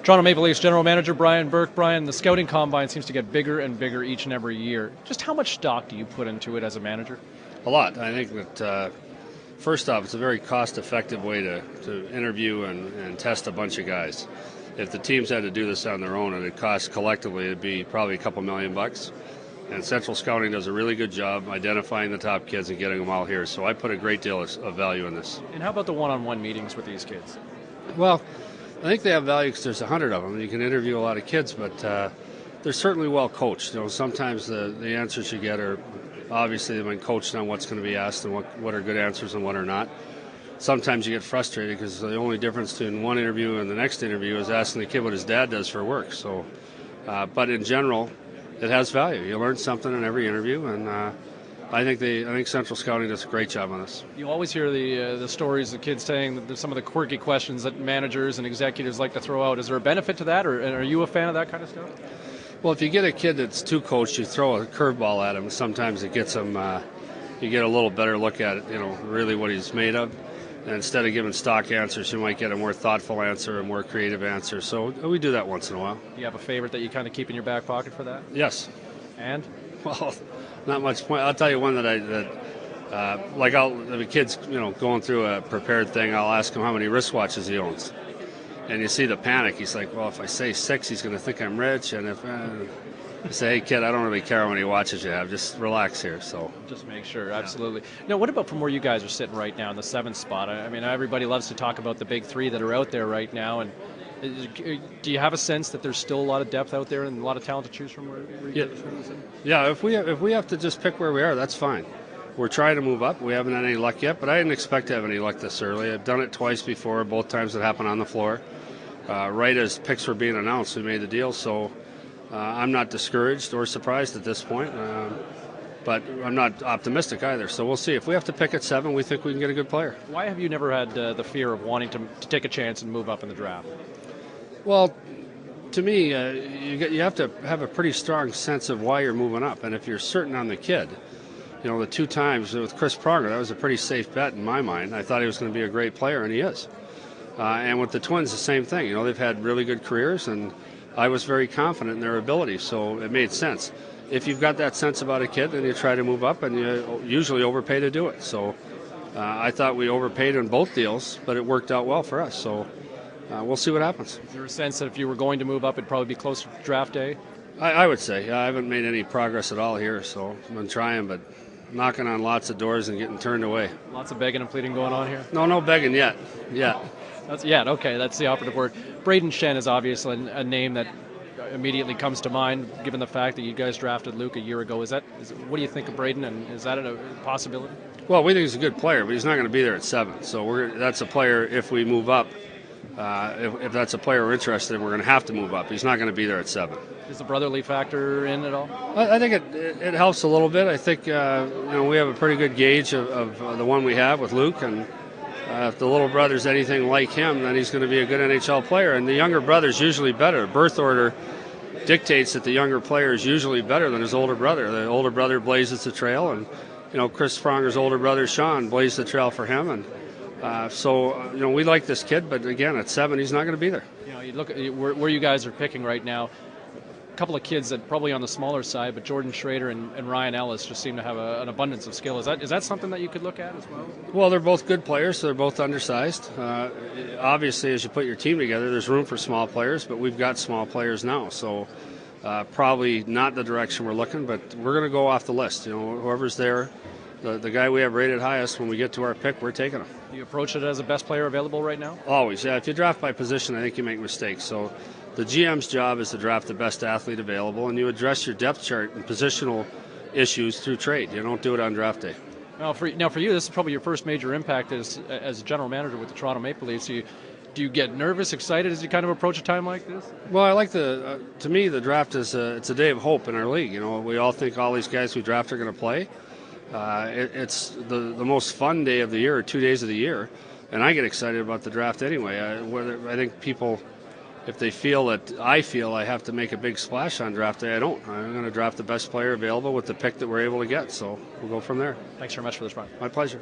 Toronto Maple Leafs General Manager Brian Burke. Brian, the scouting combine seems to get bigger and bigger each and every year. Just how much stock do you put into it as a manager? A lot. I think that first off, it's a very cost-effective way to interview and test a bunch of guys. If the teams had to do this on their own, and it cost collectively, it'd be probably a couple $1,000,000. And Central Scouting does a really good job identifying the top kids and getting them all here. So I put a great deal of value in this. And how about the one-on-one meetings with these kids? Well, I think they have value because there's 100 of them. You can interview a lot of kids, but they're certainly well coached. You know, sometimes the answers you get are obviously they've been coached on what's going to be asked and what are good answers and what are not. Sometimes you get frustrated because the only difference between one interview and the next interview is asking the kid what his dad does for work. So, but in general, it has value. You learn something in every interview, and I think Central Scouting does a great job on this. You always hear the stories of kids saying that some of the quirky questions that managers and executives like to throw out. Is there a benefit to that, or are you a fan of that kind of stuff? Well, if you get a kid that's too coached, you throw a curveball at him. Sometimes it gets him. You get a little better look at it. You know, really what he's made of. And instead of giving stock answers, you might get a more thoughtful answer, a more creative answer. So we do that once in a while. Do you have a favorite that you kind of keep in your back pocket for that? Yes. And? Well, not much point. I'll tell you one if a kid's going through a prepared thing, I'll ask him how many wristwatches he owns. And you see the panic. He's like, well, if I say 6, he's going to think I'm rich. And if I say, hey, kid, I don't really care how many watches you have. Just relax here. So just make sure. Absolutely. Now, what about from where you guys are sitting right now in the 7th spot? I mean, everybody loves to talk about the big 3 that are out there right now. And do you have a sense that there's still a lot of depth out there and a lot of talent to choose from? Yeah. If we have to just pick where we are, that's fine. We're trying to move up. We haven't had any luck yet, but I didn't expect to have any luck this early. I've done it twice before. Both times it happened on the floor. Right as picks were being announced, we made the deal. So I'm not discouraged or surprised at this point, but I'm not optimistic either. So we'll see. If we have to pick at 7, we think we can get a good player. Why have you never had the fear of wanting to take a chance and move up in the draft? Well, to me, you have to have a pretty strong sense of why you're moving up. And if you're certain on the kid, the 2 times with Chris Pronger, that was a pretty safe bet in my mind. I thought he was going to be a great player, and he is. And with the Twins, the same thing. They've had really good careers, and I was very confident in their ability, so it made sense. If you've got that sense about a kid, then you try to move up, and you usually overpay to do it. So I thought we overpaid in both deals, but it worked out well for us. So we'll see what happens. Is there a sense that if you were going to move up, it'd probably be closer to draft day? I would say. I haven't made any progress at all here, so I've been trying, but knocking on lots of doors and getting turned away. Lots of begging and pleading going on here? No begging yet. Okay, that's the operative word. Braden Shen is obviously a name that immediately comes to mind, given the fact that you guys drafted Luke a year ago. What do you think of Braden, and is that a possibility? Well, we think he's a good player, but he's not going to be there at 7. So that's a player, if we move up, if that's a player we're interested in, we're going to have to move up. He's not going to be there at 7. Is the brotherly factor in at all? I think it helps a little bit. I think we have a pretty good gauge of the one we have with Luke, and if the little brother's anything like him, then he's going to be a good NHL player. And the younger brother's usually better. Birth order dictates that the younger player is usually better than his older brother. The older brother blazes the trail, and Chris Pronger's older brother Sean blazed the trail for him, and so we like this kid. But again, at 7, he's not going to be there. You look at where you guys are picking right now. A couple of kids that probably on the smaller side, but Jordan Schrader and Ryan Ellis just seem to have an abundance of skill. Is that something that you could look at as well? Well, they're both good players, so they're both undersized. Obviously, as you put your team together, there's room for small players, but we've got small players now, so probably not the direction we're looking, but we're going to go off the list. Whoever's there, the guy we have rated highest, when we get to our pick, we're taking him. Do you approach it as the best player available right now? Always, yeah. If you draft by position, I think you make mistakes. So the GM's job is to draft the best athlete available, and you address your depth chart and positional issues through trade. You don't do it on draft day. Now, for you, this is probably your first major impact as general manager with the Toronto Maple Leafs. Do you get nervous, excited as you kind of approach a time like this? Well, I like to me, the draft is it's a day of hope in our league. We all think all these guys we draft are going to play. It's the most fun day of the year, or 2 days of the year, and I get excited about the draft anyway. I think people, if they feel that I feel I have to make a big splash on draft day, I don't. I'm going to draft the best player available with the pick that we're able to get, so we'll go from there. Thanks very much for this, Brian. My pleasure.